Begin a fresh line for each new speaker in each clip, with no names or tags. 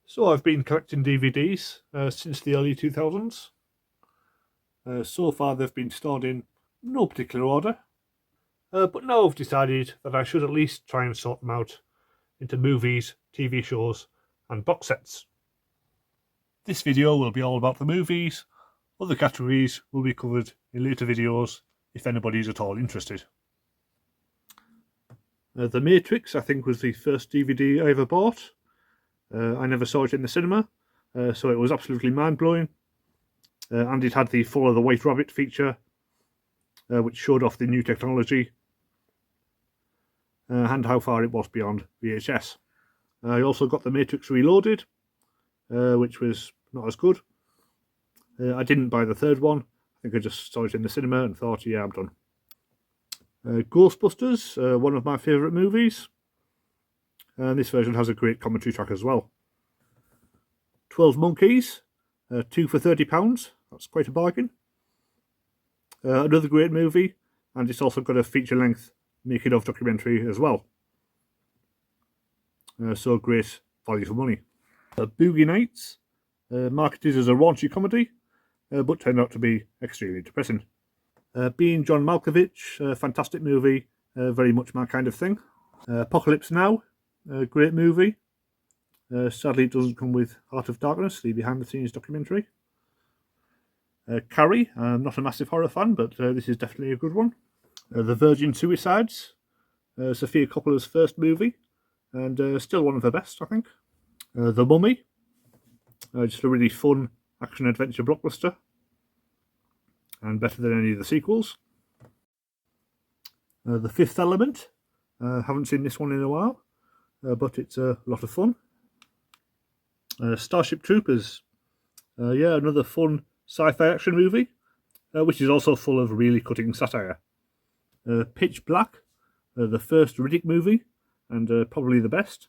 So I've been collecting DVDs since the early 2000s. So far they've been stored in no particular order, but now I've decided that I should at least try and sort them out into movies, TV shows and box sets. This video will be all about the movies. Other categories will be covered in later videos if anybody's at all interested. The Matrix, I think, was the first DVD I ever bought. I never saw it in the cinema, so it was absolutely mind-blowing. And it had the Follow the White Rabbit feature, which showed off the new technology and how far it was beyond VHS. I also got the Matrix Reloaded, which was not as good. I didn't buy the third one. I think I just saw it in the cinema and thought, yeah, I'm done. Ghostbusters, one of my favourite movies. And this version has a great commentary track as well. 12 Monkeys, 2 for £30. That's quite a bargain. Another great movie, and it's also got a feature-length making-of documentary as well. So great value for money. Boogie Nights, marketed as a raunchy comedy, but turned out to be extremely depressing. Being John Malkovich, fantastic movie, very much my kind of thing. Apocalypse Now, great movie. Sadly it doesn't come with Heart of Darkness, the behind-the-scenes documentary. Carrie, I'm not a massive horror fan, but this is definitely a good one. The Virgin Suicides, Sofia Coppola's first movie, and still one of her best, I think. The Mummy, just a really fun action-adventure blockbuster, and better than any of the sequels. The Fifth Element, haven't seen this one in a while, but it's a lot of fun. Starship Troopers, yeah, another fun sci-fi action movie, which is also full of really cutting satire. Pitch Black, the first Riddick movie, and probably the best.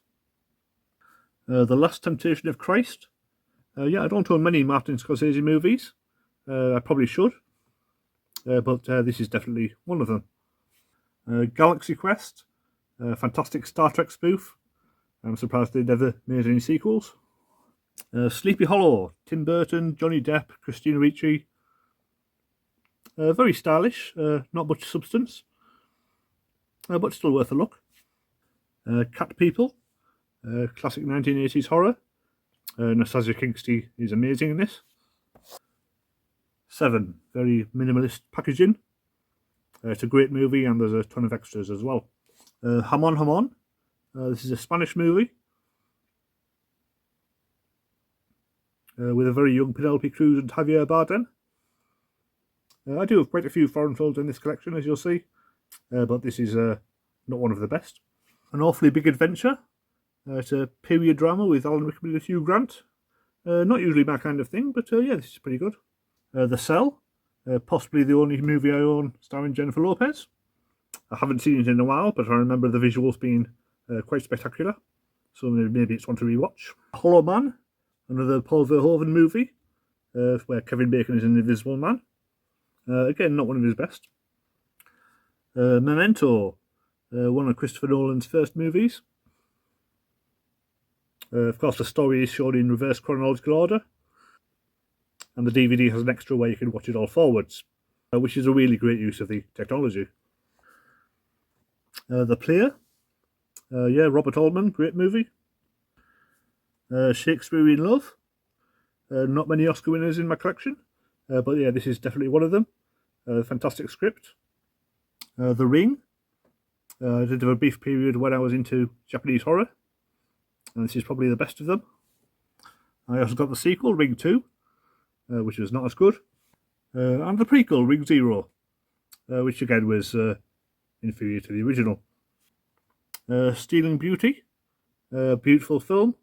The Last Temptation of Christ, yeah, I don't own many Martin Scorsese movies. I probably should, but this is definitely one of them. Galaxy Quest, fantastic Star Trek spoof. I'm surprised they never made any sequels. Sleepy Hollow, Tim Burton, Johnny Depp, Christina Ricci. Very stylish, not much substance, but still worth a look. Cat People, classic 1980s horror. Nastasia Kingsty is amazing in this. Seven, very minimalist packaging. It's a great movie and there's a ton of extras as well. Hamon Hamon, this is a Spanish movie. With a very young Penelope Cruz and Javier Bardem. I do have quite a few foreign films in this collection, as you'll see, but this is not one of the best. An Awfully Big Adventure. It's a period drama with Alan Rickman and Hugh Grant. Not usually my kind of thing, but yeah, this is pretty good. The Cell, possibly the only movie I own starring Jennifer Lopez. I haven't seen it in a while, but I remember the visuals being quite spectacular, so maybe it's one to rewatch. Hollow Man, another Paul Verhoeven movie, where Kevin Bacon is an invisible man. Again, not one of his best. Memento, one of Christopher Nolan's first movies. Of course, the story is shown in reverse chronological order, and the DVD has an extra where you can watch it all forwards, which is a really great use of the technology. The Player, yeah, Robert Altman, great movie. Shakespeare in Love, not many Oscar winners in my collection, but yeah, this is definitely one of them. Fantastic script. The Ring, I did have a brief period when I was into Japanese horror, and this is probably the best of them. I also got the sequel, Ring 2, which was not as good, and the prequel, Ring Zero, which again was inferior to the original. Stealing Beauty, beautiful film,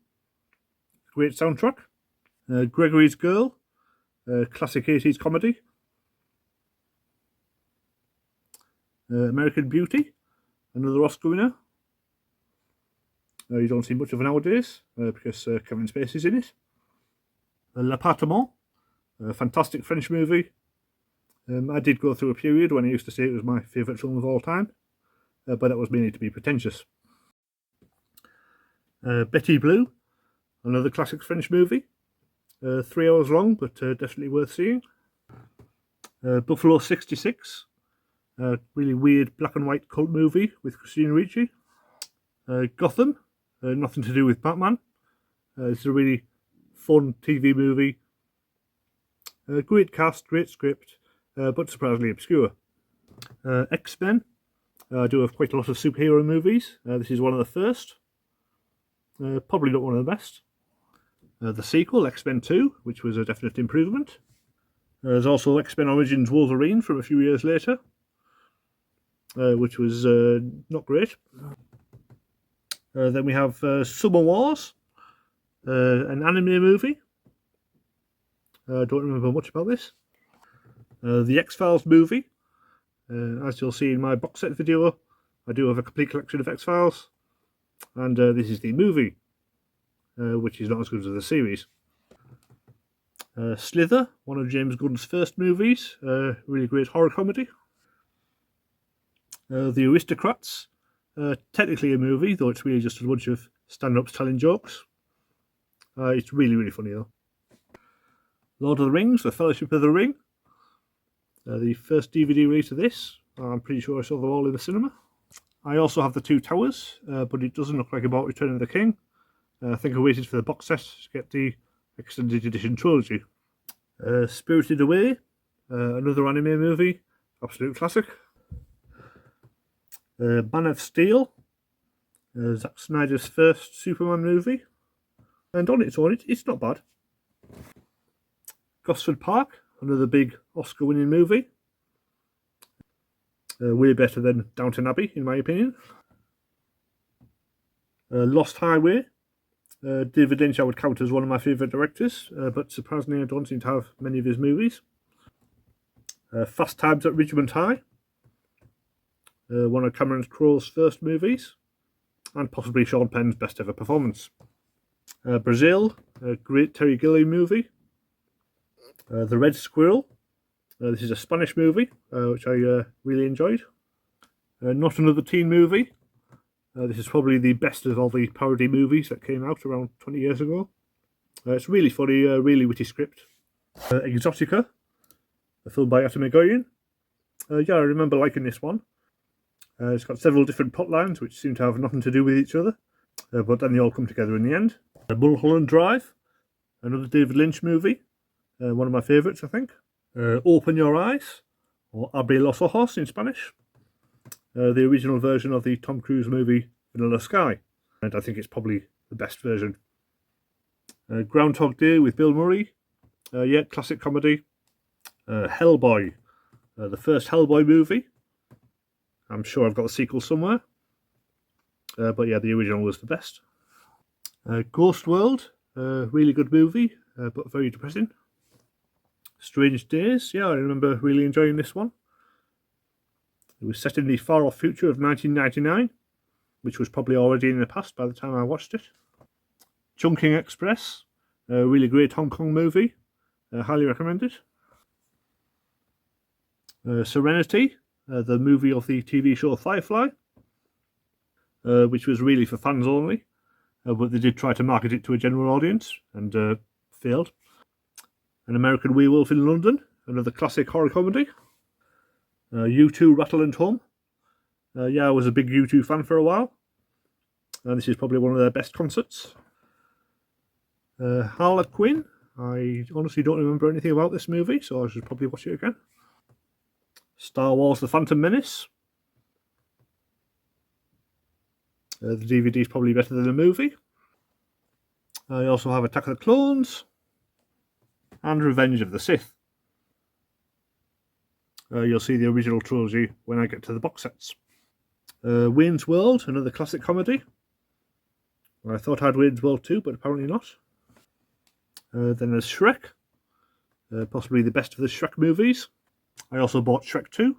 great soundtrack. Gregory's Girl, classic 80s comedy. American Beauty, another Oscar winner. You don't see much of it nowadays because Kevin Spacey's in it. L'Appartement, a fantastic French movie. I did go through a period when I used to say it was my favourite film of all time, but that was mainly to be pretentious. Betty Blue, another classic French movie. 3 hours long, but definitely worth seeing. Buffalo 66. Really weird black and white cult movie with Christina Ricci. Gotham. Nothing to do with Batman. It's a really fun TV movie. Great cast, great script, but surprisingly obscure. X-Men. I do have quite a lot of superhero movies. This is one of the first. Probably not one of the best. The sequel, X-Men 2, which was a definite improvement. There's also X-Men Origins Wolverine from a few years later, which was not great. Then we have Summer Wars, an anime movie. I don't remember much about this. The X-Files movie. As you'll see in my box set video, I do have a complete collection of X-Files. And this is the movie, which is not as good as the series. Slither, one of James Gunn's first movies. Really great horror comedy. The Aristocrats. Technically a movie, though it's really just a bunch of stand-ups telling jokes. It's really, really funny though. Lord of the Rings, The Fellowship of the Ring. The first DVD release of this. I'm pretty sure I saw them all in the cinema. I also have The Two Towers, but it doesn't look like I bought Return of the King. I think I waited for the box set to get the extended edition trilogy. Spirited Away, another anime movie, absolute classic. Man of Steel, Zack Snyder's first Superman movie, and on its own, it's not bad. Gosford Park, another big Oscar-winning movie. Way better than Downton Abbey, in my opinion. Lost Highway. David Lynch I would count as one of my favourite directors, but surprisingly I don't seem to have many of his movies. Fast Times at Ridgemont High. One of Cameron Crowe's first movies, and possibly Sean Penn's best ever performance. Brazil, a great Terry Gilliam movie. The Red Squirrel. This is a Spanish movie, which I really enjoyed. Not Another Teen Movie. This is probably the best of all the parody movies that came out around 20 years ago. It's really funny, really witty script. Exotica, a film by Atom Egoyan. Yeah, I remember liking this one. It's got several different plot lines which seem to have nothing to do with each other, but then they all come together in the end. Mulholland Drive, another David Lynch movie, one of my favourites, I think. Open Your Eyes, or Abre los Ojos in Spanish. The original version of the Tom Cruise movie Vanilla Sky, and I think it's probably the best version. Groundhog Day with Bill Murray, yeah, classic comedy. Hellboy, the first Hellboy movie. I'm sure I've got the sequel somewhere, but yeah, the original was the best. Ghost World, really good movie, but very depressing. Strange Days, yeah, I remember really enjoying this one. It was set in the far-off future of 1999, which was probably already in the past by the time I watched it. Chungking Express, a really great Hong Kong movie, highly recommended. Serenity, the movie of the TV show Firefly, which was really for fans only, but they did try to market it to a general audience and failed. An American Werewolf in London, another classic horror comedy. U2 Rattle and Hum. Yeah, I was a big U2 fan for a while. This is probably one of their best concerts. Harlequin. I honestly don't remember anything about this movie, so I should probably watch it again. Star Wars The Phantom Menace. The DVD is probably better than the movie. I also have Attack of the Clones and Revenge of the Sith. You'll see the original trilogy when I get to the box sets. Wayne's World, another classic comedy. I thought I had Wayne's World 2, but apparently not. Then there's Shrek, possibly the best of the Shrek movies. I also bought Shrek 2,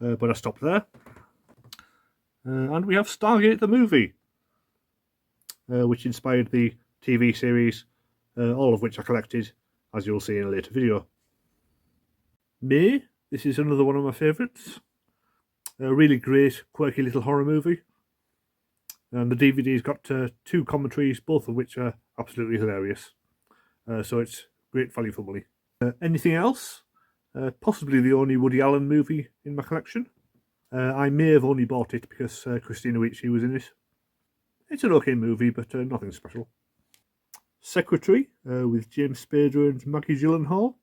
but I stopped there. And we have Stargate the movie, which inspired the TV series, all of which I collected, as you'll see in a later video. May, this is another one of my favourites. A really great, quirky little horror movie. And the DVD's got 2 commentaries, both of which are absolutely hilarious. So it's great value for money. Anything else? Possibly the only Woody Allen movie in my collection. I may have only bought it because Christina Ricci was in it. It's an okay movie, but nothing special. Secretary, with James Spader and Maggie Gyllenhaal.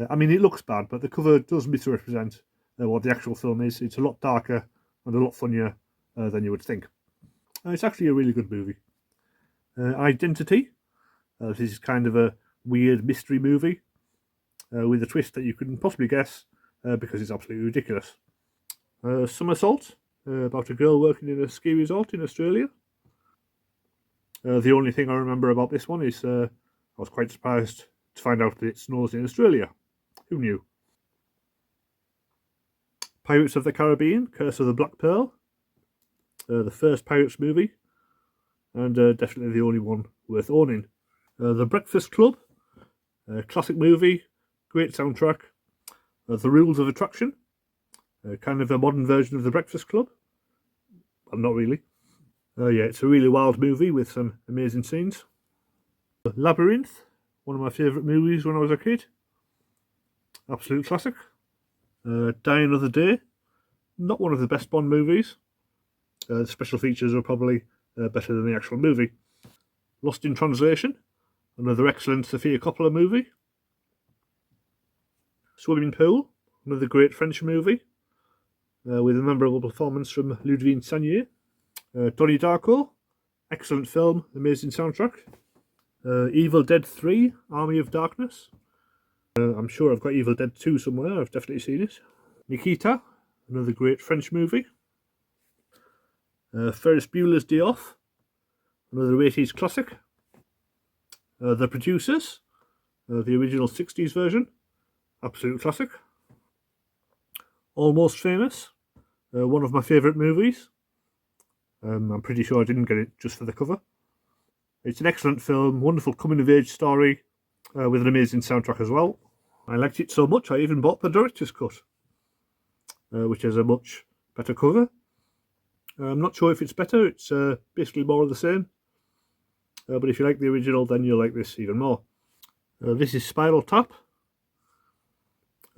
I mean, it looks bad, but the cover does misrepresent what the actual film is. It's a lot darker and a lot funnier than you would think. It's actually a really good movie. Identity. This is kind of a weird mystery movie with a twist that you couldn't possibly guess because it's absolutely ridiculous. Somersault, about a girl working in a ski resort in Australia. The only thing I remember about this one is I was quite surprised to find out that it snows in Australia. Who knew? Pirates of the Caribbean, Curse of the Black Pearl. The first Pirates movie, and definitely the only one worth owning. The Breakfast Club, classic movie, great soundtrack. The Rules of Attraction, kind of a modern version of The Breakfast Club. Well, not really. Yeah, it's a really wild movie with some amazing scenes. Labyrinth, one of my favourite movies when I was a kid. Absolute classic. Die Another Day, not one of the best Bond movies. The special features are probably better than the actual movie. Lost in Translation, another excellent Sofia Coppola movie. Swimming Pool, another great French movie with a memorable performance from Ludivine Sagnier. Donnie Darko, excellent film, amazing soundtrack. Evil Dead 3, Army of Darkness. I'm sure I've got Evil Dead 2 somewhere, I've definitely seen it. Nikita, another great French movie. Ferris Bueller's Day Off, another 80s classic. The Producers, the original 60s version, absolute classic. Almost Famous, one of my favourite movies. I'm pretty sure I didn't get it just for the cover. It's an excellent film, wonderful coming-of-age story, with an amazing soundtrack as well. I liked it so much I even bought the director's cut, which has a much better cover. I'm not sure if it's better, it's basically more of the same. But if you like the original, then you'll like this even more. This is Spinal Tap,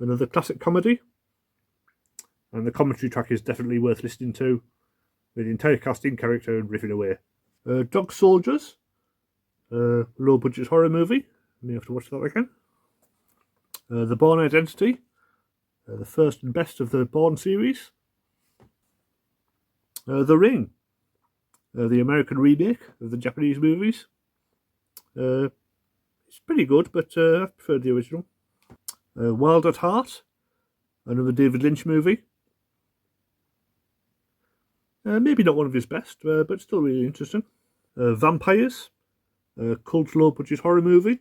another classic comedy. And the commentary track is definitely worth listening to, with the entire cast in character and riffing away. Dog Soldiers, low budget horror movie. May have to watch that again. The Bourne Identity, the first and best of the Bourne series. The Ring, the American remake of the Japanese movies. It's pretty good, but I prefer the original. Wild at Heart, another David Lynch movie. Maybe not one of his best, but still really interesting. Vampires, cult low budget horror movie.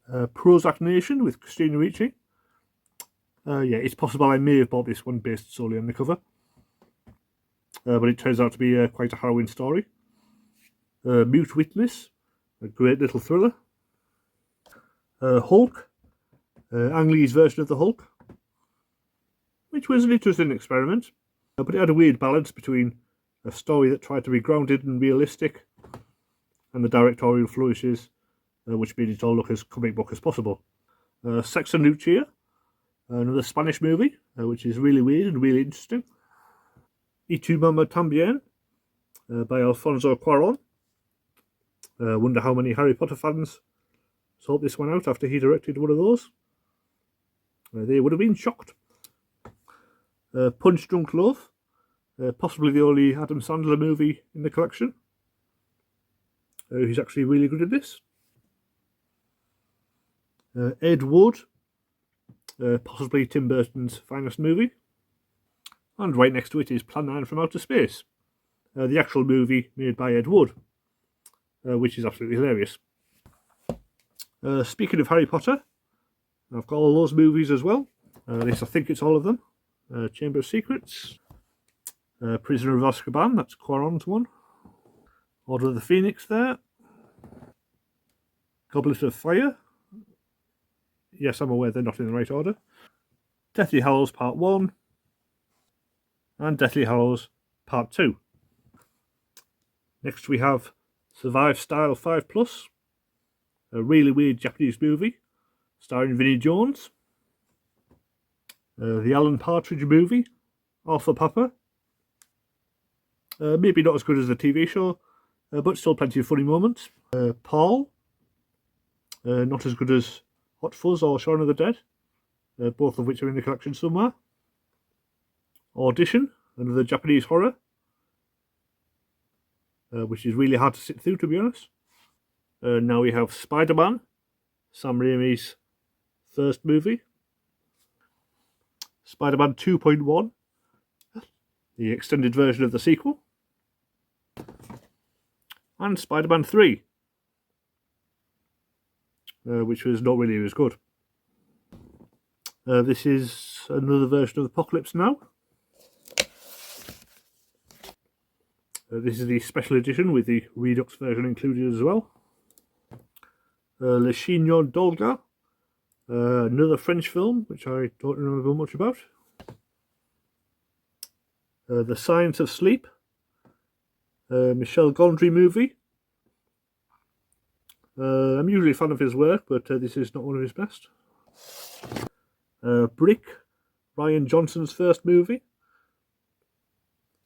Prozac Nation with Christina Ricci. Yeah, it's possible I may have bought this one based solely on the cover. But it turns out to be quite a harrowing story. Mute Witness, a great little thriller. Hulk, Ang Lee's version of the Hulk, which was an interesting experiment, but it had a weird balance between a story that tried to be grounded and realistic and the directorial flourishes, which made it all look as comic book as possible. Sex and Lucia, another Spanish movie, which is really weird and really interesting. Y tu mamá también, by Alfonso Cuarón. Wonder how many Harry Potter fans sought this one out after he directed one of those. They would have been shocked. Punch Drunk Love, possibly the only Adam Sandler movie in the collection. He's actually really good at this. Ed Wood, possibly Tim Burton's finest movie. And right next to it is Plan 9 from Outer Space, the actual movie made by Ed Wood, which is absolutely hilarious. Speaking of Harry Potter, I've got all those movies as well. At least I think it's all of them. Chamber of Secrets, Prisoner of Azkaban, that's Quaron's one. Order of the Phoenix there. Goblet of Fire. Yes, I'm aware they're not in the right order. Deathly Hallows Part 1. And Deathly Hallows Part 2. Next we have Survive Style 5 Plus, a really weird Japanese movie starring Vinnie Jones. The Alan Partridge movie, Arthur Papa. Maybe not as good as the TV show, but still plenty of funny moments. Paul, not as good as Hot Fuzz or Shaun of the Dead, both of which are in the collection somewhere. Audition, another Japanese horror, which is really hard to sit through, to be honest. Now we have Spider-Man, Sam Raimi's first movie. Spider-Man 2.1, the extended version of the sequel. And Spider-Man 3, which was not really as good. This is another version of Apocalypse Now. This is the special edition with the Redux version included as well. Le Chignon d'Olga, another French film, which I don't remember much about. The Science of Sleep, Michel Gondry movie. I'm usually a fan of his work, but this is not one of his best. Brick, Ryan Johnson's first movie.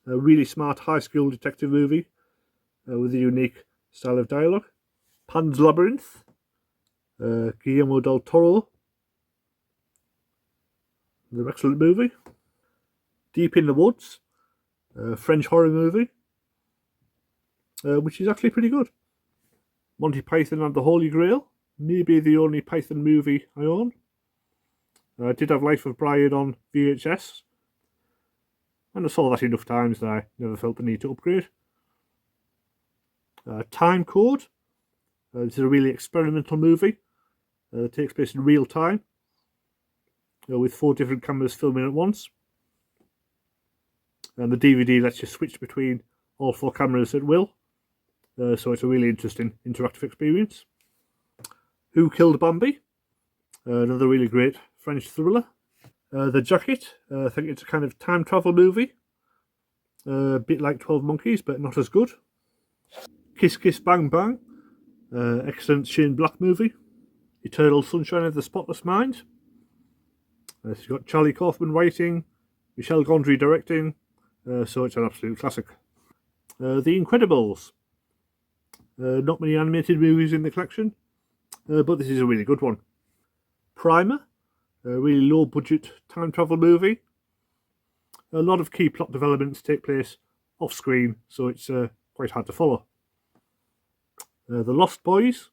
A really smart high school detective movie with a unique style of dialogue. Pan's Labyrinth, Guillermo del Toro. Another excellent movie. Deep in the Woods, French horror movie, which is actually pretty good. Monty Python and the Holy Grail, maybe the only Python movie I own. I did have Life of Brian on VHS, and I saw that enough times that I never felt the need to upgrade. Time Code, this is a really experimental movie. It takes place in real time, with 4 different cameras filming at once. And the DVD lets you switch between all 4 cameras at will. So it's a really interesting interactive experience. Who Killed Bambi? Another really great French thriller. The Jacket, I think it's a kind of time travel movie. A bit like 12 Monkeys, but not as good. Kiss Kiss Bang Bang, excellent Shane Black movie. Eternal Sunshine of the Spotless Mind. It's got Charlie Kaufman writing, Michel Gondry directing, so it's an absolute classic. The Incredibles. Not many animated movies in the collection, but this is a really good one. Primer, a really low budget time travel movie. A lot of key plot developments take place off screen, so it's quite hard to follow. The Lost Boys,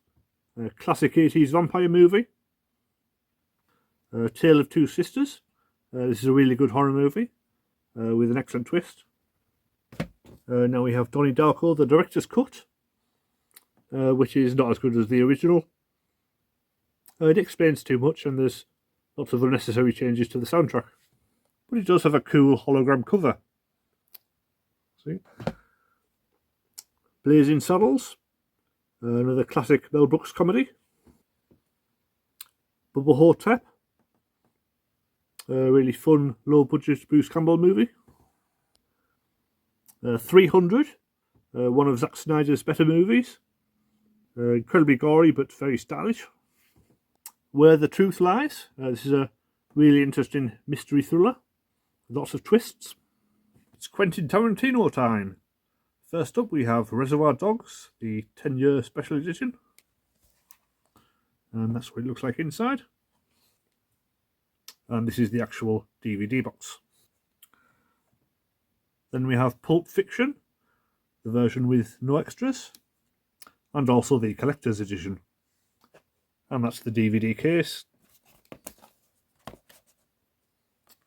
a classic 80s vampire movie. Tale of Two Sisters, this is a really good horror movie with an excellent twist. Now we have Donnie Darko, the director's cut, which is not as good as the original. It explains too much and there's lots of unnecessary changes to the soundtrack. But it does have a cool hologram cover. See? Blazing Saddles, another classic Mel Brooks comedy. Bubba Hotep, a really fun, low-budget Bruce Campbell movie. 300, one of Zack Snyder's better movies. Incredibly gory, but very stylish. Where the Truth Lies. This is a really interesting mystery thriller. Lots of twists. It's Quentin Tarantino time. First up, we have Reservoir Dogs, the 10-year special edition. And that's what it looks like inside. And this is the actual DVD box. Then we have Pulp Fiction, the version with no extras, and also the collector's edition. And that's the DVD case.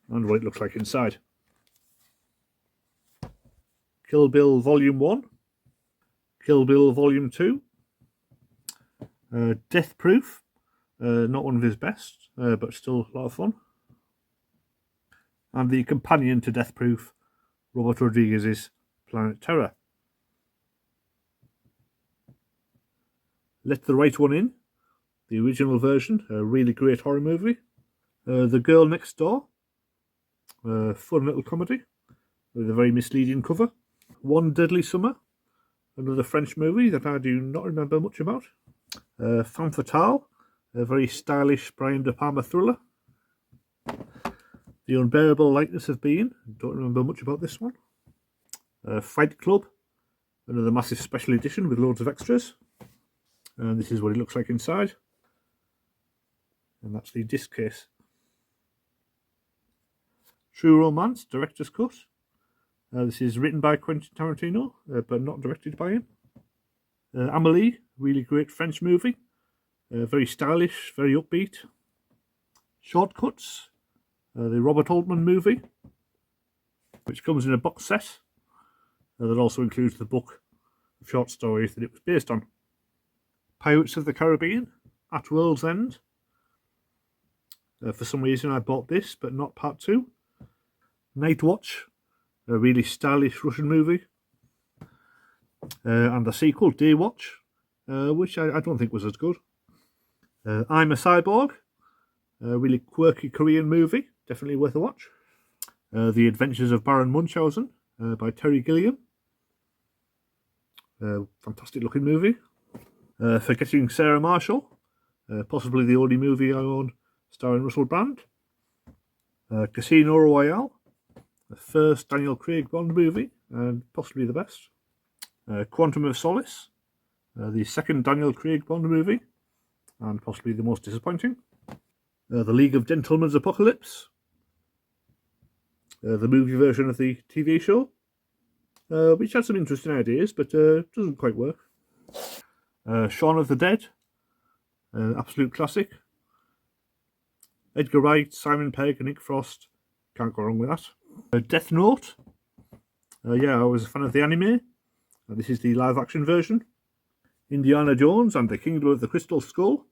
And what it looks like inside. Kill Bill Volume 1. Kill Bill Volume 2. Death Proof. Not one of his best, but still a lot of fun. And the companion to Death Proof, Robert Rodriguez's Planet Terror. Let the Right One In, the original version, a really great horror movie. The Girl Next Door, a fun little comedy with a very misleading cover. One Deadly Summer, Another French movie that I do not remember much about. Femme Fatale, a very stylish Brian De Palma thriller. The Unbearable Lightness of Being, don't remember much about this one. Fight Club, another massive special edition with loads of extras. And this is what it looks like inside. And that's the disc case. True Romance, Director's Cut. This is written by Quentin Tarantino, but not directed by him. Amélie, really great French movie. Very stylish, very upbeat. Shortcuts, the Robert Altman movie, which comes in a box set. That also includes the book of short stories that it was based on. Pirates of the Caribbean, At World's End. For some reason I bought this, but not part 2. Night Watch, a really stylish Russian movie. And the sequel, Day Watch, which I don't think was as good. I'm a Cyborg, a really quirky Korean movie, definitely worth a watch. The Adventures of Baron Munchausen by Terry Gilliam. Fantastic looking movie. Forgetting Sarah Marshall, possibly the only movie I own starring Russell Brand. Casino Royale, the first Daniel Craig Bond movie, and possibly the best. Quantum of Solace, the second Daniel Craig Bond movie, and possibly the most disappointing. The League of Gentlemen's Apocalypse, the movie version of the TV show, which had some interesting ideas, but doesn't quite work. Shaun of the Dead, absolute classic. Edgar Wright, Simon Pegg, and Nick Frost, can't go wrong with that. Death Note, yeah, I was a fan of the anime. This is the live action version. Indiana Jones and the Kingdom of the Crystal Skull.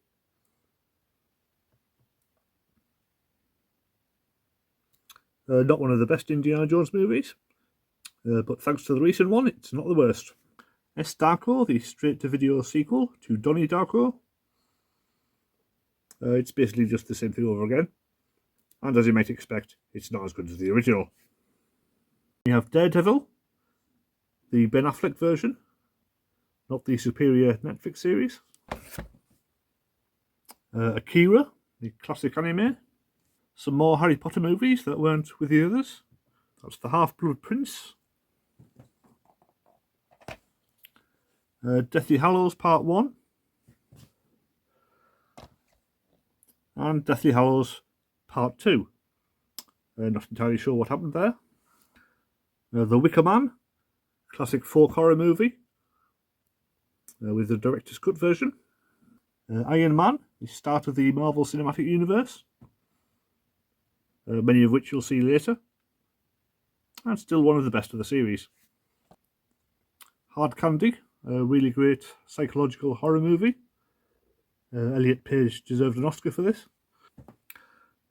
Not one of the best Indiana Jones movies, but thanks to the recent one, it's not the worst. S. Darko, the straight-to-video sequel to Donnie Darko. It's basically just the same thing over again, and as you might expect, it's not as good as the original. We have Daredevil, the Ben Affleck version, not the superior Netflix series. Akira, the classic anime. Some more Harry Potter movies that weren't with the others. That's The Half-Blood Prince. Deathly Hallows Part 1. And Deathly Hallows Part 2. Not entirely sure what happened there. The Wicker Man, classic folk horror movie, with the director's cut version. Iron Man, the start of the Marvel Cinematic Universe, many of which you'll see later, and still one of the best of the series. Hard Candy, a really great psychological horror movie. Elliot Page deserved an Oscar for this.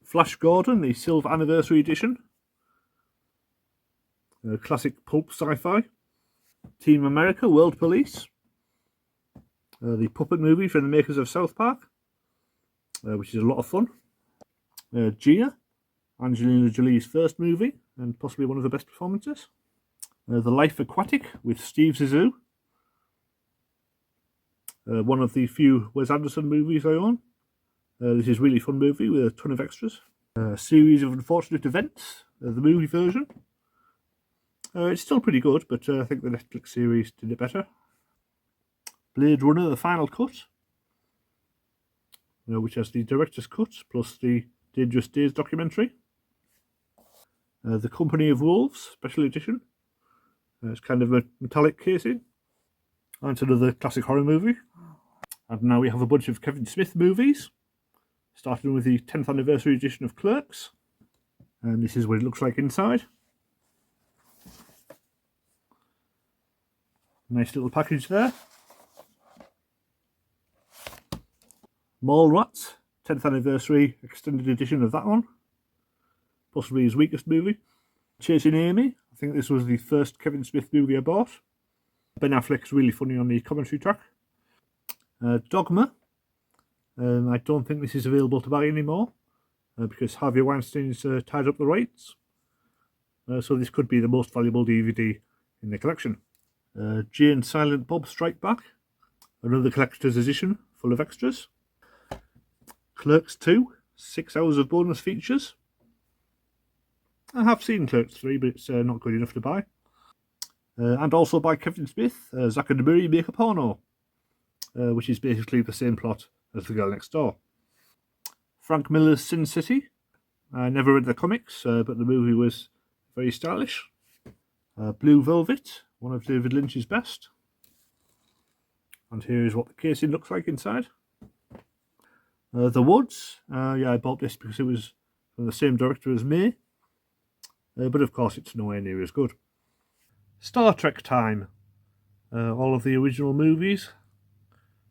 Flash Gordon, the Silver Anniversary Edition. Classic pulp sci-fi. Team America, World Police. The puppet movie from the makers of South Park, which is a lot of fun. Gia, Angelina Jolie's first movie, and possibly one of the best performances. The Life Aquatic with Steve Zissou. One of the few Wes Anderson movies I own. This is a really fun movie with a ton of extras. A Series of Unfortunate Events, the movie version. It's still pretty good, but I think the Netflix series did it better. Blade Runner, the Final Cut, which has the director's cut plus the Dangerous Days documentary. The Company of Wolves, special edition. It's kind of a metallic casing. And it's another classic horror movie. And now we have a bunch of Kevin Smith movies, starting with the 10th anniversary edition of Clerks. And this is what it looks like inside. Nice little package there. Mallrats, 10th anniversary extended edition of that one. Possibly his weakest movie. Chasing Amy, I think this was the first Kevin Smith movie I bought. Ben Affleck's really funny on the commentary track. Dogma, I don't think this is available to buy anymore because Harvey Weinstein's tied up the rights. So this could be the most valuable DVD in the collection. Jay and Silent Bob Strike Back, another collector's edition full of extras. Clerks 2, 6 hours of bonus features. I have seen Clerks 3, but it's not good enough to buy. And also by Kevin Smith, Zack and Miri Make a Porno, which is basically the same plot as The Girl Next Door. Frank Miller's Sin City. I never read the comics, but the movie was very stylish. Blue Velvet, one of David Lynch's best. And here is what the casing looks like inside. The Woods. Yeah, I bought this because it was from the same director as May. But of course it's nowhere near as good. Star Trek time. All of the original movies.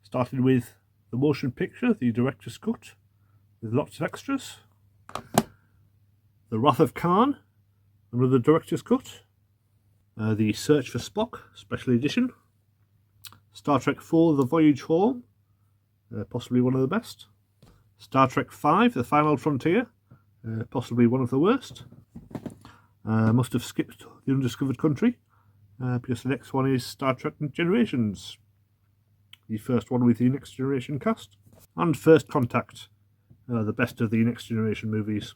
Started with the motion picture, the director's cut, with lots of extras. The Wrath of Khan, another director's cut. The Search for Spock, special edition. Star Trek 4, The Voyage Home, possibly one of the best. Star Trek 5, The Final Frontier, possibly one of the worst. Must have skipped The Undiscovered Country, because the next one is Star Trek Generations, the first one with the Next Generation cast. And First Contact, the best of the Next Generation movies.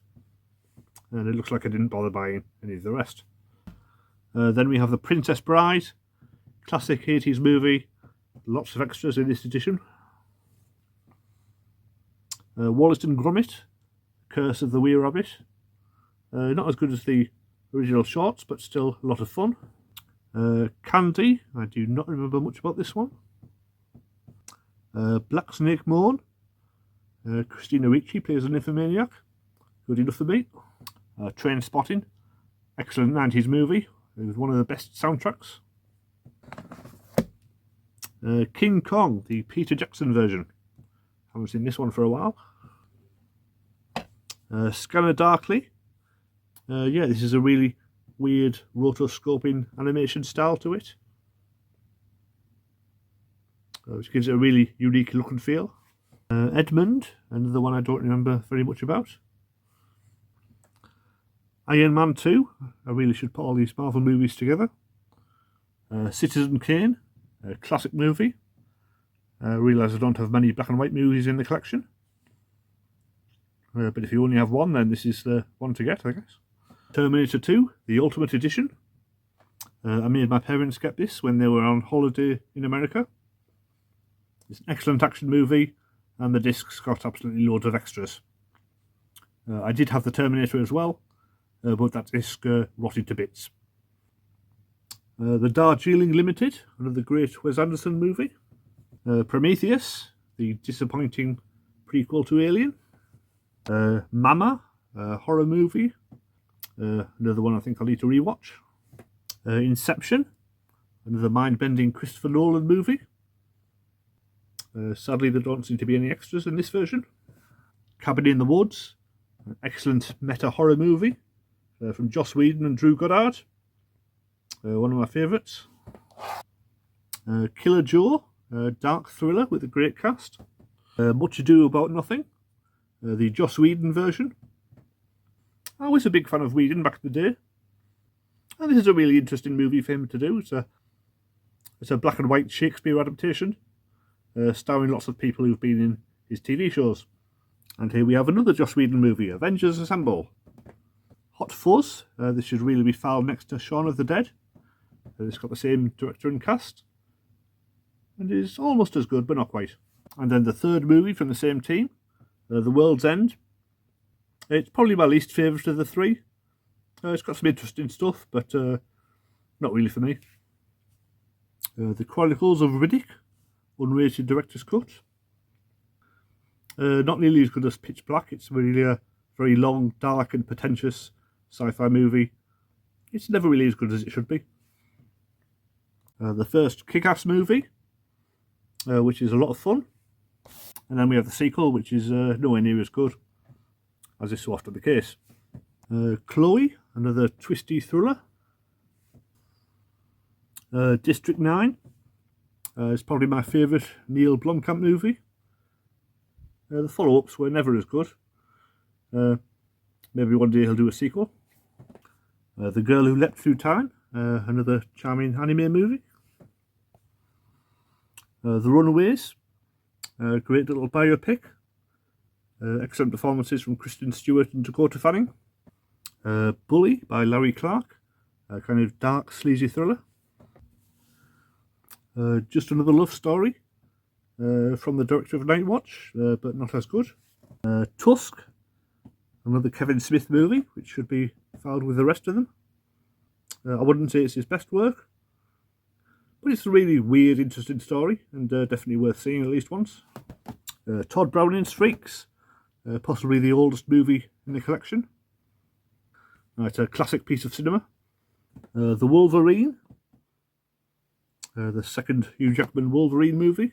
And it looks like I didn't bother buying any of the rest. Then we have The Princess Bride, classic 80s movie, lots of extras in this edition. Wallace and Gromit, Curse of the Were Rabbit. Not as good as the original shorts, but still a lot of fun. Candy, I do not remember much about this one. Black Snake Moan, Christina Ricci plays an nymphomaniac, good enough for me. Train Spotting, excellent 90s movie, with one of the best soundtracks. King Kong, the Peter Jackson version. Haven't seen this one for a while. Scanner Darkly. Yeah, this is a really weird rotoscoping animation style to it, which gives it a really unique look and feel. Edmund, another one I don't remember very much about. Iron Man 2, I really should put all these Marvel movies together. Citizen Kane, a classic movie. I realise I don't have many black and white movies in the collection. But if you only have one, then this is the one to get, I guess. Terminator 2, the Ultimate Edition. I made my parents get this when they were on holiday in America. It's an excellent action movie, and the disc's got absolutely loads of extras. I did have the Terminator as well, but that disc rotted to bits. The Darjeeling Limited, another great Wes Anderson movie. Prometheus, the disappointing prequel to Alien. Mama, a horror movie. Another one I think I'll need to rewatch. Inception, another mind-bending Christopher Nolan movie. Sadly, there don't seem to be any extras in this version. Cabin in the Woods, an excellent meta-horror movie from Joss Whedon and Drew Goddard. One of my favourites. Killer Joe, a dark thriller with a great cast. Much Ado About Nothing, the Joss Whedon version. I was a big fan of Whedon back in the day, and this is a really interesting movie for him to do. It's a black and white Shakespeare adaptation, starring lots of people who've been in his TV shows. And here we have another Joss Whedon movie, Avengers Assemble. Hot Fuzz, this should really be filed next to Shaun of the Dead. It's got the same director and cast, and is almost as good, but not quite. And then the third movie from the same team, The World's End. It's probably my least favourite of the three. It's got some interesting stuff, but not really for me. The Chronicles of Riddick, unrated director's cut. Not nearly as good as Pitch Black. It's really a very long, dark and pretentious sci-fi movie. It's never really as good as it should be. The first Kick-Ass movie, which is a lot of fun. And then we have the sequel, which is nowhere near as good, as is so often the case. Chloe, another twisty thriller. District 9 is probably my favourite Neil Blomkamp movie. The follow-ups were never as good. Maybe one day he'll do a sequel. The Girl Who Leapt Through Time, another charming anime movie. The Runaways, great little biopic. Excellent performances from Kristen Stewart and Dakota Fanning. Bully by Larry Clark, a kind of dark, sleazy thriller. Just Another Love Story, from the director of Night Watch, but not as good. Tusk, another Kevin Smith movie, which should be filed with the rest of them. I wouldn't say it's his best work, but it's a really weird, interesting story, and definitely worth seeing at least once. Todd Browning's Freaks, possibly the oldest movie in the collection. It's a classic piece of cinema. The Wolverine, the second Hugh Jackman Wolverine movie.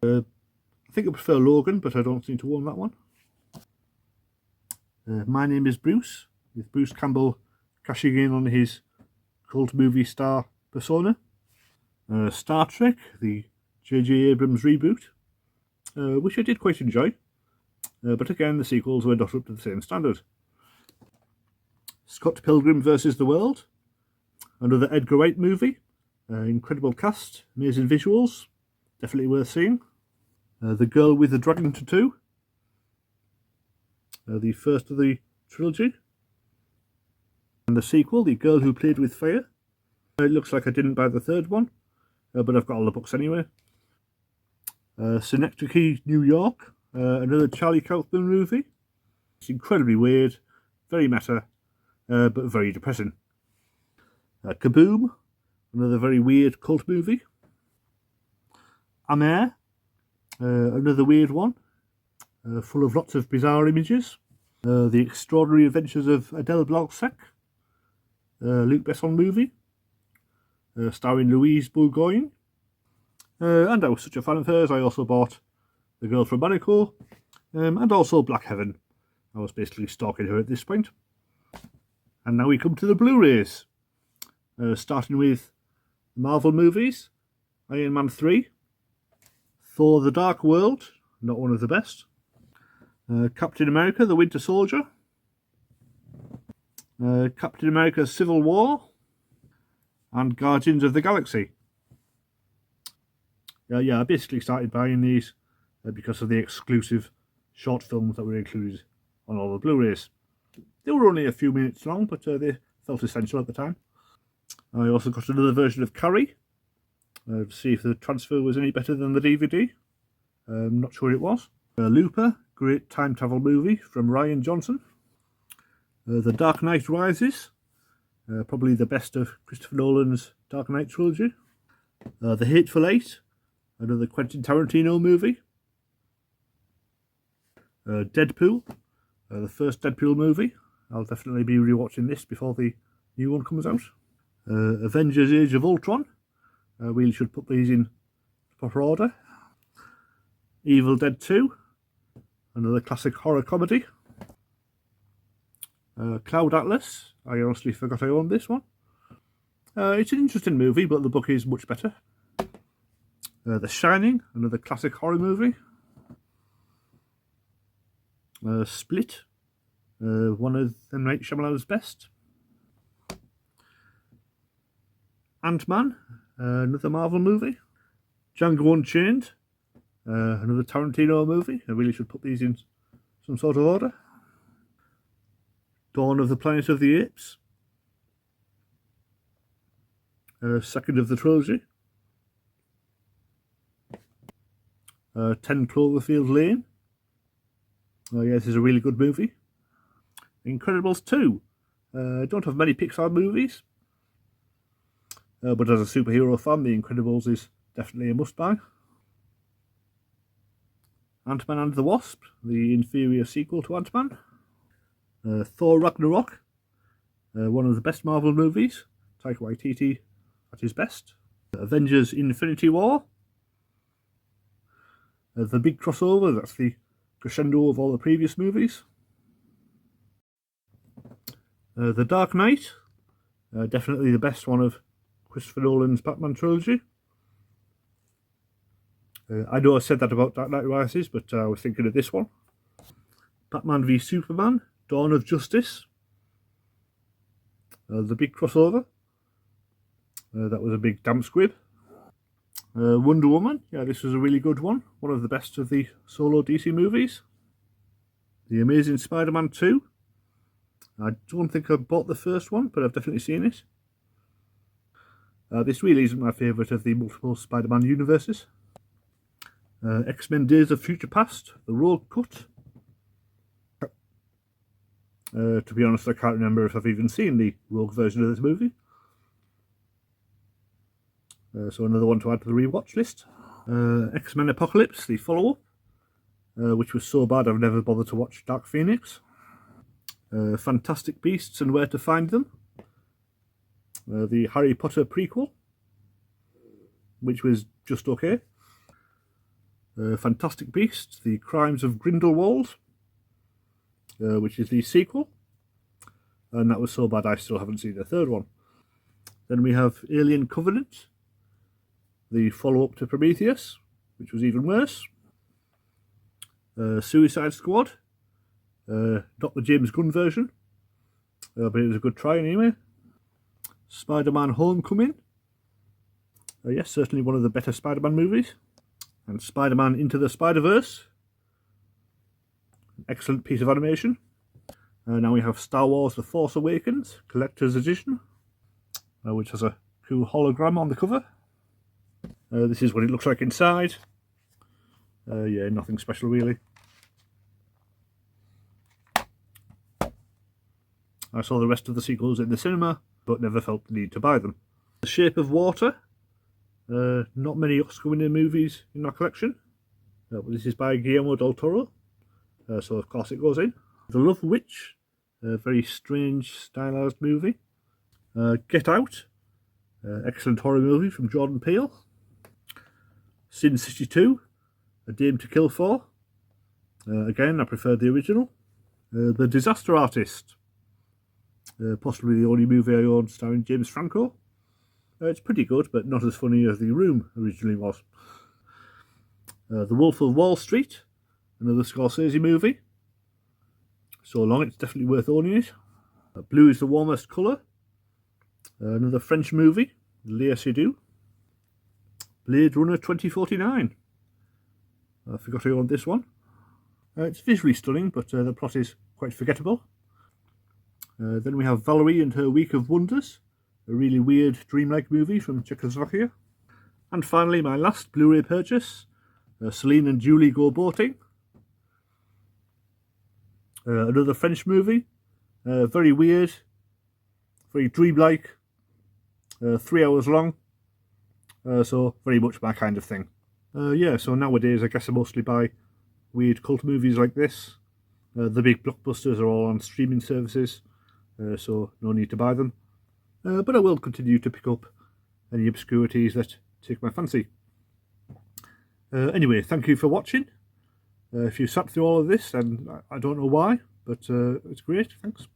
I think I prefer Logan, but I don't seem to own that one. My Name is Bruce, with Bruce Campbell cashing in on his cult movie star persona. Star Trek, the J.J. Abrams reboot, which I did quite enjoy, but again the sequels were not up to the same standard. Scott Pilgrim vs. the World, another Edgar Wright movie, incredible cast, amazing visuals, definitely worth seeing. The Girl with the Dragon Tattoo, the first of the trilogy, and the sequel, The Girl Who Played with Fire. It looks like I didn't buy the third one, but I've got all the books anyway. Synecdoche, New York, another Charlie Kaufman movie. It's incredibly weird, very meta, but very depressing. Kaboom, another very weird cult movie. Amer, another weird one, full of lots of bizarre images. The Extraordinary Adventures of Adele Blanc-Sec, Luc Besson movie, starring Louise Bourgogne. And I was such a fan of hers, I also bought The Girl from Monaco, and also Black Heaven. I was basically stalking her at this point. And now we come to the Blu-rays, starting with Marvel movies, Iron Man 3, Thor the Dark World, not one of the best, Captain America the Winter Soldier, Captain America Civil War, and Guardians of the Galaxy. Yeah, I basically started buying these because of the exclusive short films that were included on all the Blu-rays. They were only a few minutes long, but they felt essential at the time. I also got another version of Carrie, to see if the transfer was any better than the DVD. I'm not sure it was. Looper, great time travel movie from Rian Johnson. The Dark Knight Rises, probably the best of Christopher Nolan's Dark Knight trilogy. The Hateful Eight, another Quentin Tarantino movie. Deadpool, the first Deadpool movie. I'll definitely be rewatching this before the new one comes out. Avengers Age of Ultron. We should put these in proper order. Evil Dead 2, another classic horror comedy. Cloud Atlas, I honestly forgot I owned this one. It's an interesting movie, but the book is much better. The Shining, another classic horror movie. Split, one of M. Night Shyamalan's best. Ant-Man, another Marvel movie. Django Unchained, another Tarantino movie. I really should put these in some sort of order. Dawn of the Planet of the Apes, second of the trilogy. 10 Cloverfield Lane. Oh yeah, this is a really good movie. Incredibles 2. I don't have many Pixar movies, but as a superhero fan, The Incredibles is definitely a must-buy. Ant-Man and the Wasp, the inferior sequel to Ant-Man. Thor Ragnarok, one of the best Marvel movies. Taika Waititi at his best. Avengers Infinity War. The big crossover, that's the crescendo of all the previous movies. The Dark Knight, definitely the best one of Christopher Nolan's Batman trilogy. I know I said that about Dark Knight Rises, but I was thinking of this one. Batman v Superman, Dawn of Justice. The big crossover. That was a big damn squib. Wonder Woman, yeah, this was a really good one. One of the best of the solo DC movies. The Amazing Spider-Man 2. I don't think I bought the first one, but I've definitely seen it. This really isn't my favourite of the multiple Spider-Man universes. X-Men Days of Future Past, the Rogue Cut. To be honest, I can't remember if I've even seen the Rogue version of this movie. So another one to add to the rewatch list. X-Men Apocalypse, the follow-up, which was so bad I've never bothered to watch Dark Phoenix. Fantastic Beasts and Where to Find Them, the Harry Potter prequel, which was just okay. Fantastic Beasts, The Crimes of Grindelwald, which is the sequel, and that was so bad I still haven't seen the third one. Then we have Alien Covenant, the follow-up to Prometheus, which was even worse. Suicide Squad, not the James Gunn version, but it was a good try anyway. Spider-Man Homecoming, yes, certainly one of the better Spider-Man movies. And Spider-Man Into the Spider-Verse, excellent piece of animation. Now we have Star Wars The Force Awakens Collector's Edition, which has a cool hologram on the cover. This is what it looks like inside. Yeah, nothing special really. I saw the rest of the sequels in the cinema, but never felt the need to buy them. The Shape of Water. Not many Oscar-winning movies in my collection. But this is by Guillermo del Toro, so of course it goes in. The Love Witch, a very strange stylized movie. Get Out, excellent horror movie from Jordan Peele. Sin City 2, A Dame to Kill For. Again, I prefer the original. The Disaster Artist, possibly the only movie I own starring James Franco. It's pretty good, but not as funny as The Room originally was. The Wolf of Wall Street, another Scorsese movie. So long, it's definitely worth owning it. Blue is the Warmest Colour, another French movie, Léa Seydoux. Blade Runner 2049. I forgot I owned this one. It's visually stunning, but the plot is quite forgettable. Then we have Valerie and Her Week of Wonders, a really weird dreamlike movie from Czechoslovakia. And finally, my last Blu-ray purchase, Celine and Julie Go Boating. Another French movie, very weird, very dreamlike, 3 hours long, so very much my kind of thing. Yeah, so nowadays I guess I mostly buy weird cult movies like this. The big blockbusters are all on streaming services, so no need to buy them. But I will continue to pick up any obscurities that take my fancy. Anyway, thank you for watching. If you sat through all of this, and I don't know why, but it's great, thanks.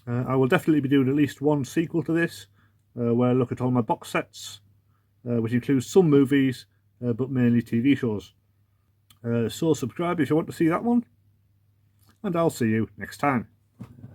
I will definitely be doing at least one sequel to this, where I look at all my box sets, which includes some movies, but mainly TV shows. So subscribe if you want to see that one, and I'll see you next time.